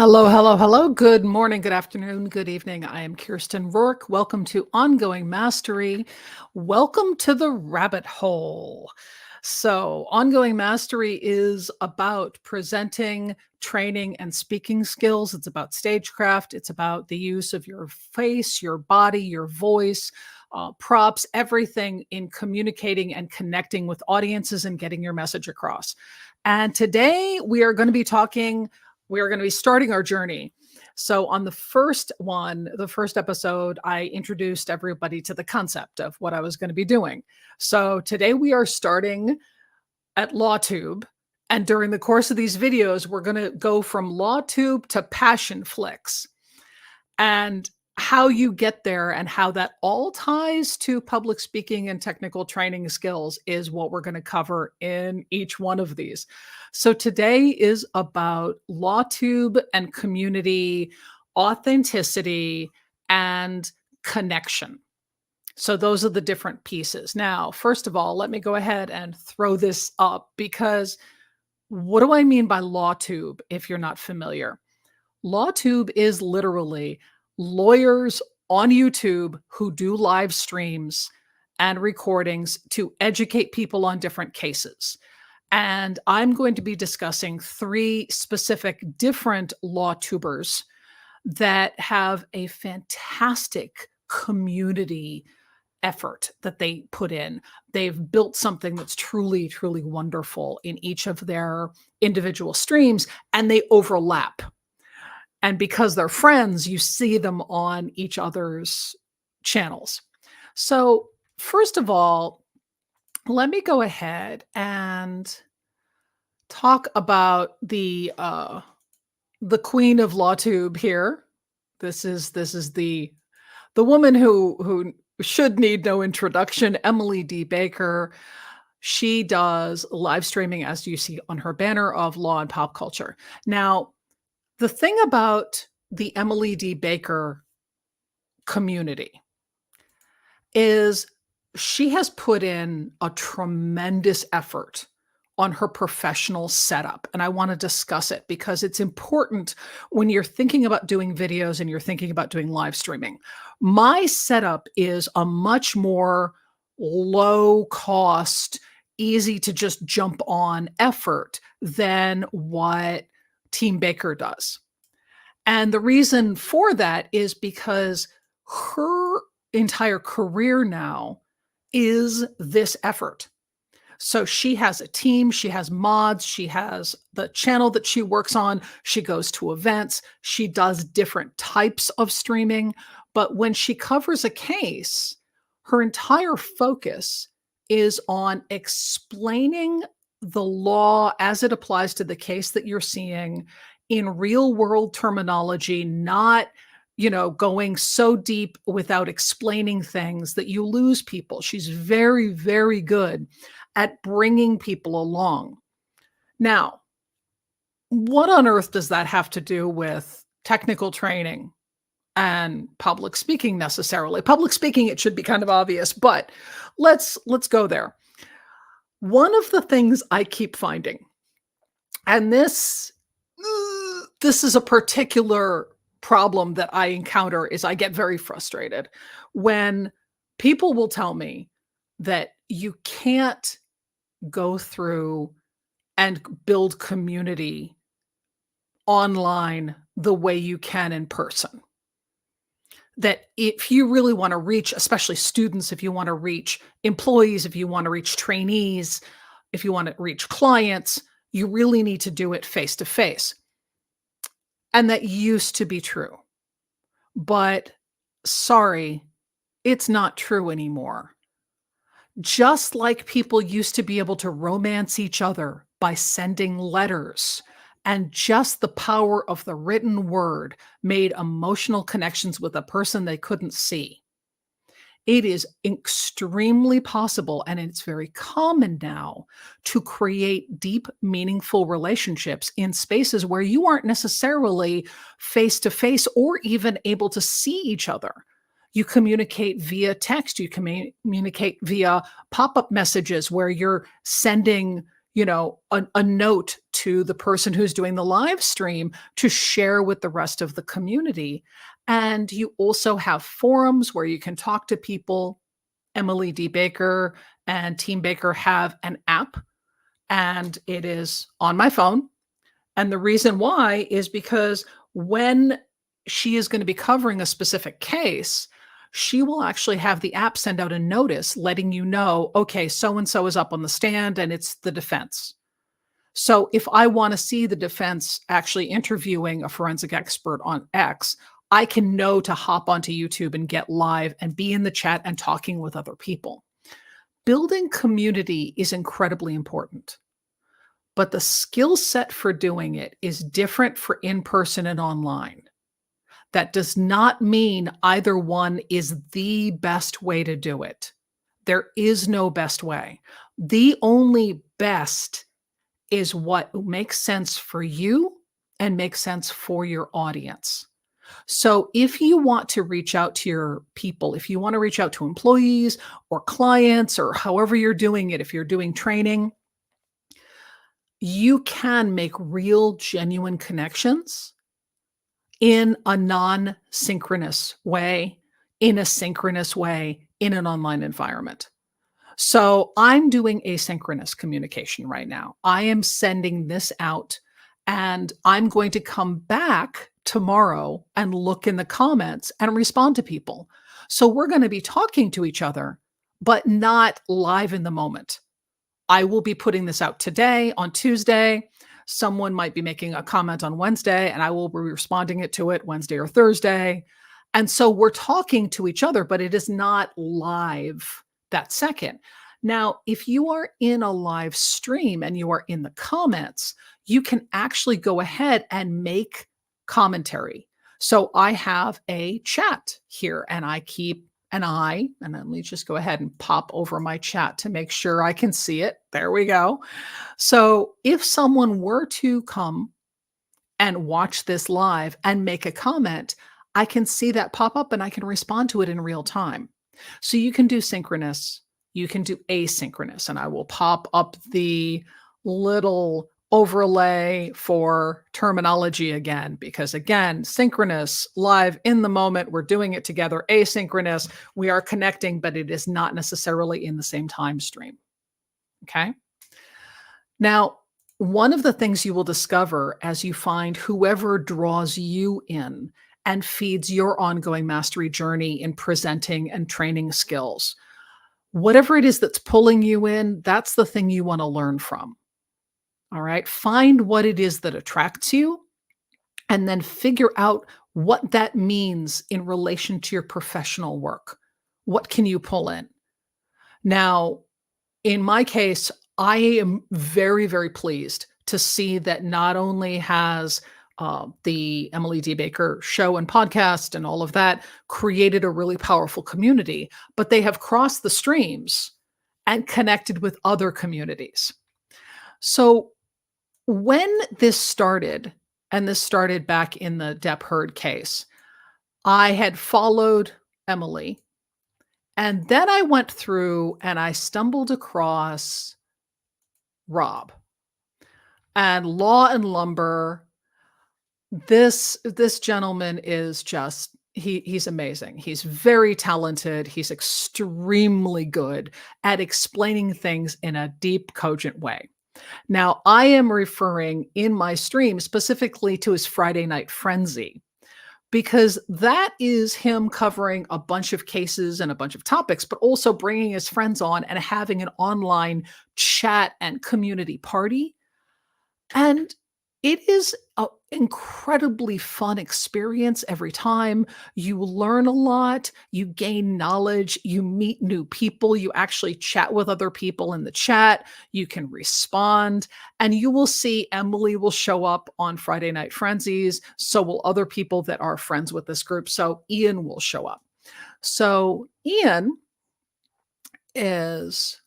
Hello, hello, hello. Good morning, good afternoon, good evening. I am Kirsten Rourke. Welcome to Ongoing Mastery. Welcome to the rabbit hole. So, Ongoing Mastery is about presenting, training, and speaking skills. It's about stagecraft. It's about the use of your face, your body, your voice, props, everything in communicating and connecting with audiences and getting your message across. And today we are going to be starting our journey. So on the first episode, I introduced everybody to the concept of what I was going to be doing. So today we are starting at LawTube. And during the course of these videos, we're going to go from LawTube to Passion Flix. And how you get there and how that all ties to public speaking and technical training skills is what we're going to cover in each one of these. So today is about LawTube and community, authenticity, and connection. So those are the different pieces. Now, first of all, let me go ahead and throw this up, because what do I mean by LawTube if you're not familiar? LawTube is literally lawyers on YouTube who do live streams and recordings to educate people on different cases. And I'm going to be discussing 3 specific different LawTubers that have a fantastic community effort that they put in. They've built something that's truly, truly wonderful in each of their individual streams, and they overlap. And because they're friends, you see them on each other's channels. So first of all, let me go ahead and talk about the queen of LawTube here. This is the woman who should need no introduction, Emily D. Baker. She does live streaming, as you see on her banner, of law and pop culture. Now, the thing about the Emily D. Baker community is she has put in a tremendous effort on her professional setup. And I want to discuss it because it's important when you're thinking about doing videos and you're thinking about doing live streaming. My setup is a much more low cost, easy to just jump on effort than what Team Baker does. And the reason for that is because her entire career now is this effort. So she has a team, she has mods, she has the channel that she works on, she goes to events, she does different types of streaming. But when she covers a case, her entire focus is on explaining the law as it applies to the case that you're seeing in real world terminology, not, going so deep without explaining things that you lose people. She's very, very good at bringing people along. Now, what on earth does that have to do with technical training and public speaking necessarily? Public speaking, it should be kind of obvious, but let's go there. One of the things I keep finding, and this is a particular problem that I encounter, is I get very frustrated when people will tell me that you can't go through and build community online the way you can in person. That if you really want to reach, especially students, if you want to reach employees, if you want to reach trainees, if you want to reach clients, you really need to do it face to face. And that used to be true. But sorry, it's not true anymore. Just like people used to be able to romance each other by sending letters, and just the power of the written word made emotional connections with a person they couldn't see. It is extremely possible, and it's very common now, to create deep, meaningful relationships in spaces where you aren't necessarily face-to-face or even able to see each other. You communicate via text, you communicate via pop-up messages where you're sending, a note to the person who's doing the live stream to share with the rest of the community. And you also have forums where you can talk to people. Emily D. Baker and Team Baker have an app, and it is on my phone. And the reason why is because when she is going to be covering a specific case, she will actually have the app send out a notice letting you know, okay, so and so is up on the stand and it's the defense. So if I want to see the defense actually interviewing a forensic expert on X, I can know to hop onto YouTube and get live and be in the chat and talking with other people. Building community is incredibly important, but the skill set for doing it is different for in-person and online. That does not mean either one is the best way to do it. There is no best way. The only best is what makes sense for you and makes sense for your audience. So if you want to reach out to your people, if you want to reach out to employees or clients or however you're doing it, if you're doing training, you can make real, genuine connections in a non-synchronous way, in a synchronous way, in an online environment. So I'm doing asynchronous communication right now. I am sending this out and I'm going to come back tomorrow and look in the comments and respond to people. So we're going to be talking to each other, but not live in the moment. I will be putting this out today on Tuesday. Someone might be making a comment on Wednesday and I will be responding to it Wednesday or Thursday. And so we're talking to each other, but it is not live that second. Now, if you are in a live stream and you are in the comments, you can actually go ahead and make commentary. So I have a chat here and I keep an eye, and let me just go ahead and pop over my chat to make sure I can see it. There we go. So if someone were to come and watch this live and make a comment, I can see that pop up and I can respond to it in real time. So you can do synchronous, you can do asynchronous, and I will pop up the little overlay for terminology again, because again, synchronous, live in the moment, we're doing it together. Asynchronous, we are connecting, but it is not necessarily in the same time stream. Okay. Now, one of the things you will discover as you find whoever draws you in and feeds your ongoing mastery journey in presenting and training skills, whatever it is that's pulling you in, that's the thing you want to learn from. All right. Find what it is that attracts you and then figure out what that means in relation to your professional work. What can you pull in? Now, in my case, I am very, very pleased to see that not only has the Emily D. Baker show and podcast and all of that created a really powerful community, but they have crossed the streams and connected with other communities. So when this started, and this started back in the Depp Heard case, I had followed Emily, and then I went through and I stumbled across Rob and Law and Lumber. This gentleman is just he's amazing. He's very talented. He's extremely good at explaining things in a deep, cogent way. Now, I am referring in my stream specifically to his Friday Night Frenzy, because that is him covering a bunch of cases and a bunch of topics, but also bringing his friends on and having an online chat and community party. And it is an incredibly fun experience every time. You learn a lot, you gain knowledge, you meet new people, you actually chat with other people in the chat, you can respond, and you will see Emily will show up on Friday Night Frenzies. So will other people that are friends with this group. So Ian will show up. So Ian is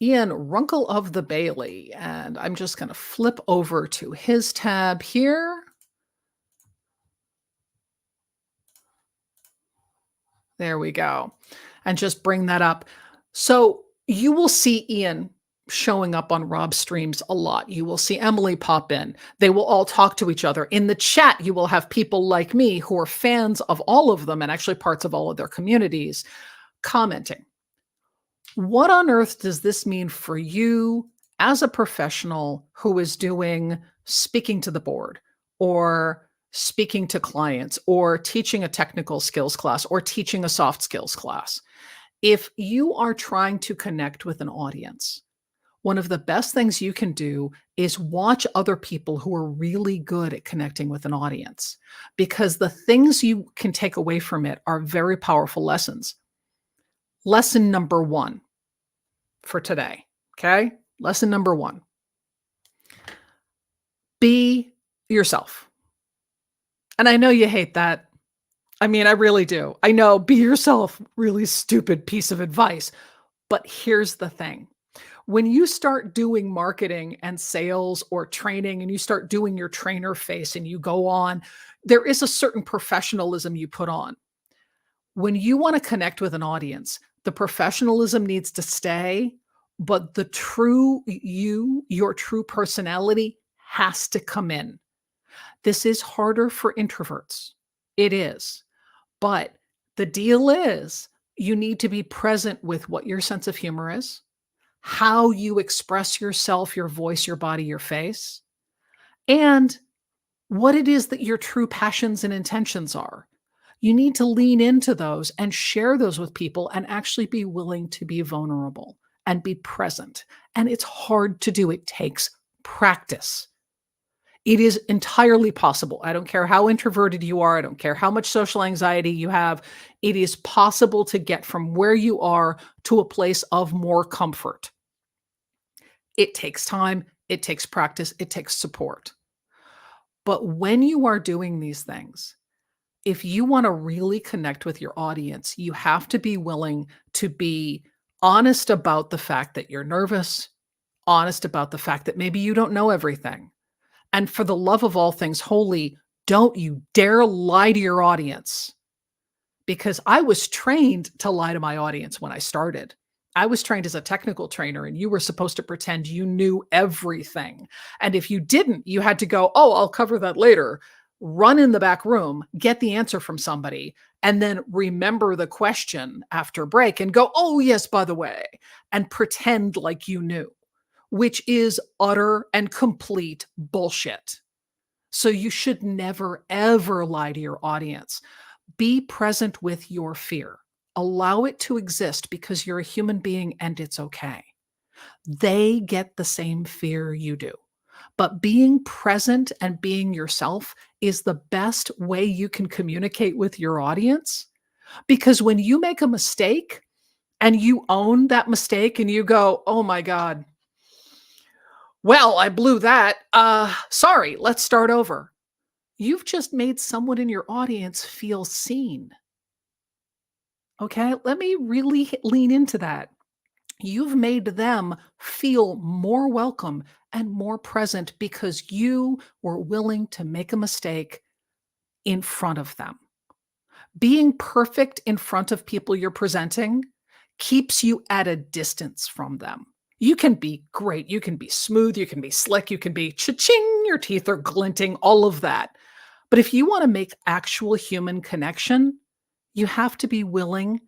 Ian Runkle of the Bailey, and I'm just going to flip over to his tab here. There we go. And just bring that up. So you will see Ian showing up on Rob's streams a lot. You will see Emily pop in. They will all talk to each other. In the chat, you will have people like me who are fans of all of them and actually parts of all of their communities commenting. What on earth does this mean for you as a professional who is doing speaking to the board or speaking to clients or teaching a technical skills class or teaching a soft skills class? If you are trying to connect with an audience, one of the best things you can do is watch other people who are really good at connecting with an audience, because the things you can take away from it are very powerful lessons. Lesson number 1 for today, okay? Lesson number 1. Be yourself. And I know you hate that. I mean, I really do. I know, be yourself, really stupid piece of advice. But here's the thing. When you start doing marketing and sales or training and you start doing your trainer face and you go on, there is a certain professionalism you put on. When you want to connect with an audience, the professionalism needs to stay, but the true you, your true personality has to come in. This is harder for introverts. It is. But the deal is you need to be present with what your sense of humor is, how you express yourself, your voice, your body, your face, and what it is that your true passions and intentions are. You need to lean into those and share those with people and actually be willing to be vulnerable and be present. And it's hard to do. It takes practice. It is entirely possible. I don't care how introverted you are. I don't care how much social anxiety you have. It is possible to get from where you are to a place of more comfort. It takes time. It takes practice. It takes support. But when you are doing these things, if you want to really connect with your audience, you have to be willing to be honest about the fact that you're nervous, honest about the fact that maybe you don't know everything. And for the love of all things holy, don't you dare lie to your audience. Because I was trained to lie to my audience when I started. I was trained as a technical trainer, and you were supposed to pretend you knew everything. And if you didn't, you had to go, oh, I'll cover that later. Run in the back room, get the answer from somebody, and then remember the question after break and go, oh, yes, by the way, and pretend like you knew, which is utter and complete bullshit. So you should never, ever lie to your audience. Be present with your fear. Allow it to exist because you're a human being and it's okay. They get the same fear you do. But being present and being yourself is the best way you can communicate with your audience. Because when you make a mistake and you own that mistake and you go, oh my God, well, I blew that. Sorry, let's start over. You've just made someone in your audience feel seen. Okay, let me really lean into that. You've made them feel more welcome and more present because you were willing to make a mistake in front of them. Being perfect in front of people you're presenting keeps you at a distance from them. You can be great, you can be smooth, you can be slick, you can be cha-ching, your teeth are glinting, all of that. But if you want to make actual human connection, you have to be willing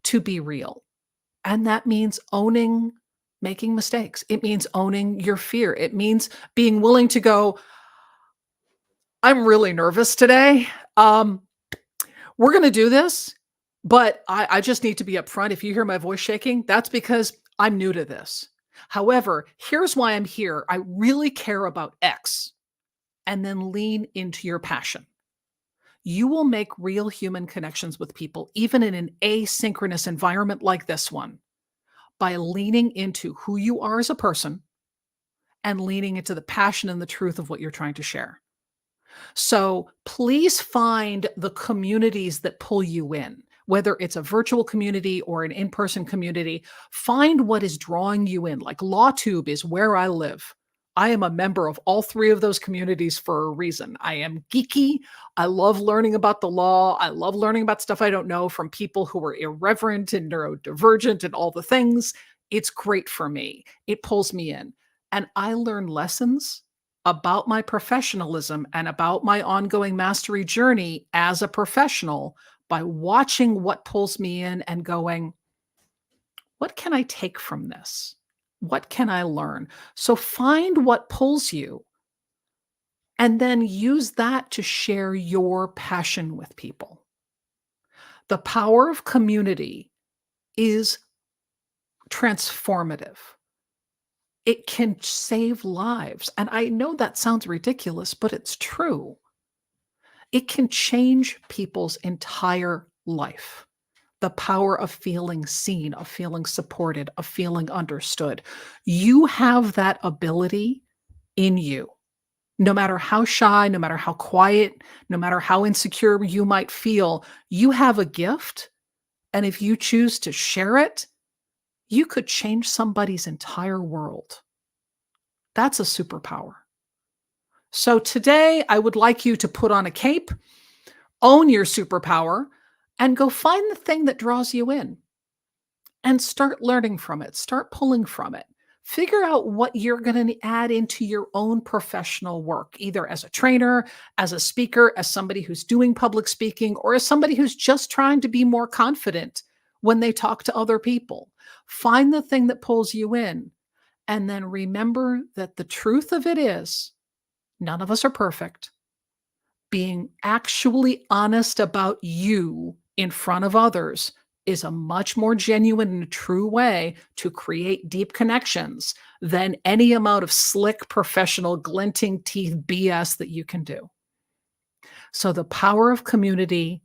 to be real. And that means owning making mistakes. It means owning your fear. It means being willing to go, I'm really nervous today. We're going to do this, but I just need to be upfront. If you hear my voice shaking, that's because I'm new to this. However, here's why I'm here. I really care about X. And then lean into your passion. You will make real human connections with people, even in an asynchronous environment like this one, by leaning into who you are as a person and leaning into the passion and the truth of what you're trying to share. So please find the communities that pull you in, whether it's a virtual community or an in-person community. Find what is drawing you in. Like LawTube is where I live. I am a member of all 3 of those communities for a reason. I am geeky. I love learning about the law. I love learning about stuff I don't know from people who are irreverent and neurodivergent and all the things. It's great for me. It pulls me in. And I learn lessons about my professionalism and about my ongoing mastery journey as a professional by watching what pulls me in and going, what can I take from this? What can I learn? So find what pulls you and then use that to share your passion with people. The power of community is transformative. It can save lives. And I know that sounds ridiculous, but it's true. It can change people's entire life. The power of feeling seen, of feeling supported, of feeling understood. You have that ability in you. No matter how shy, no matter how quiet, no matter how insecure you might feel, you have a gift. And if you choose to share it, you could change somebody's entire world. That's a superpower. So today, I would like you to put on a cape, own your superpower, and go find the thing that draws you in and start learning from it. Start pulling from it. Figure out what you're going to add into your own professional work, either as a trainer, as a speaker, as somebody who's doing public speaking, or as somebody who's just trying to be more confident when they talk to other people. Find the thing that pulls you in. And then remember that the truth of it is, none of us are perfect. Being actually honest about you in front of others is a much more genuine and true way to create deep connections than any amount of slick, professional, glinting teeth BS that you can do. So the power of community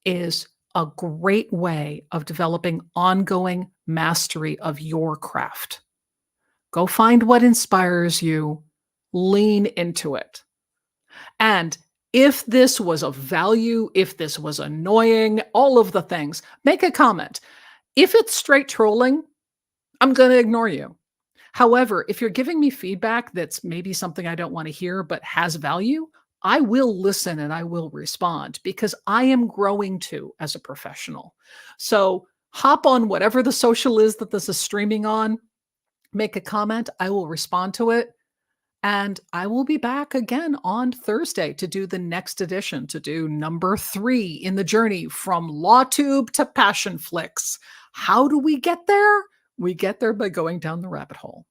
is a great way of developing ongoing mastery of your craft. Go find what inspires you, lean into it. And if this was of value, if this was annoying, all of the things, make a comment. If it's straight trolling, I'm going to ignore you. However, if you're giving me feedback that's maybe something I don't want to hear but has value, I will listen and I will respond because I am growing too as a professional. So hop on whatever the social is that this is streaming on, make a comment. I will respond to it. And I will be back again on Thursday to do the next edition, to do number 3 in the journey from LawTube to Passion Flix. How do we get there? We get there by going down the rabbit hole.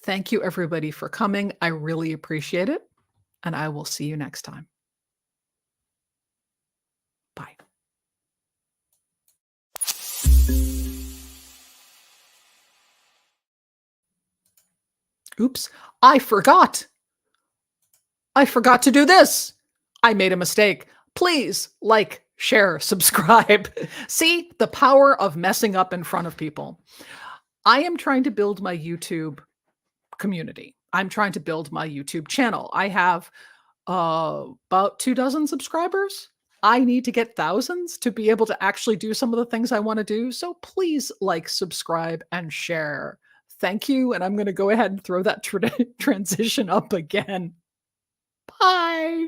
Thank you, everybody, for coming. I really appreciate it. And I will see you next time. Bye. Oops, I forgot. I forgot to do this. I made a mistake. Please like, share, subscribe. See the power of messing up in front of people. I am trying to build my YouTube community. I'm trying to build my YouTube channel. I have about 24 subscribers. I need to get thousands to be able to actually do some of the things I want to do. So please like, subscribe, and share. Thank you. And I'm going to go ahead and throw that transition up again. Bye.